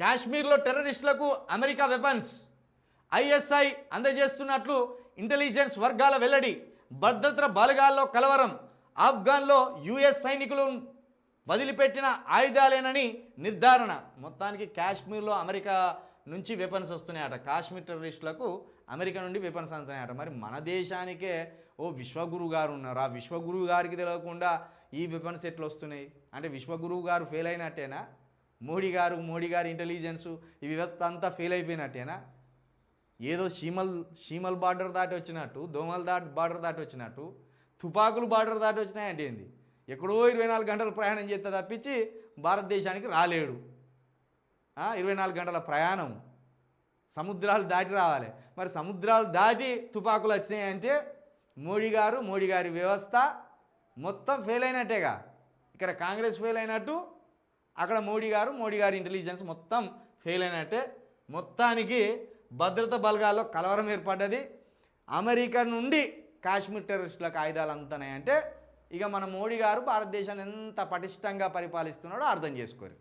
కాశ్మీర్లో టెర్రరిస్టులకు America weapons, ISI అందజేస్తున్నట్లు intelligence వర్గాల వెల్లడి. భద్రతా బలగాల్లో కలవరం. ఆఫ్ఘన్లో యుఎస్ సైనికులు వదిలిపెట్టిన ఆయుధాలేనని నిర్ధారణ. మొత్తానికి కాశ్మీర్లో అమెరికా నుంచి వెపన్స్ వస్తున్నాయట. కాశ్మీర్ టెర్రరిస్టులకు అమెరికా నుండి వెపన్స్ అందుతున్నాయట. మరి మన దేశానికే ఓ విశ్వగురువు గారు ఉన్నారు. ఆ విశ్వగురువు గారికి తెలియకుండా ఈ వెపన్స్ ఎట్లా వస్తున్నాయి అంటే విశ్వగురువు గారు ఫెయిల్ అయినట్టేనా? మోడీ గారు ఇంటెలిజెన్సు ఈ వ్యవస్థ అంతా ఫెయిల్ అయిపోయినట్టేనా? ఏదో షీమల్ బార్డర్ దాటి వచ్చినట్టు, దోమల్ బార్డర్ దాటి వచ్చినట్టు, తుపాకులు బార్డర్ దాటి వచ్చినాయంటే ఏంది? ఎక్కడో 24 గంటలు ప్రయాణం చేస్తే తప్పించి భారతదేశానికి రాలేడు. 24 గంటల ప్రయాణం, సముద్రాలు దాటి రావాలి. మరి సముద్రాలు దాటి తుపాకులు వచ్చినాయంటే మోడీ గారి వ్యవస్థ మొత్తం ఫెయిల్ అయినట్టేగా. ఇక్కడ కాంగ్రెస్ ఫెయిల్ అయినట్టు, అక్కడ మోడీ గారి ఇంటెలిజెన్స్ మొత్తం ఫెయిల్ అయినట్టే. మొత్తానికి భద్రతా బలగాల్లో కలవరం ఏర్పడ్డది. అమెరికా నుండి కాశ్మీర్ టెర్రరిస్టులకు ఆయుధాలు అందుతున్నాయంటే ఇక మన మోడీ గారు భారతదేశాన్ని ఎంత పటిష్టంగా పరిపాలిస్తున్నాడో అర్థం చేసుకోరు.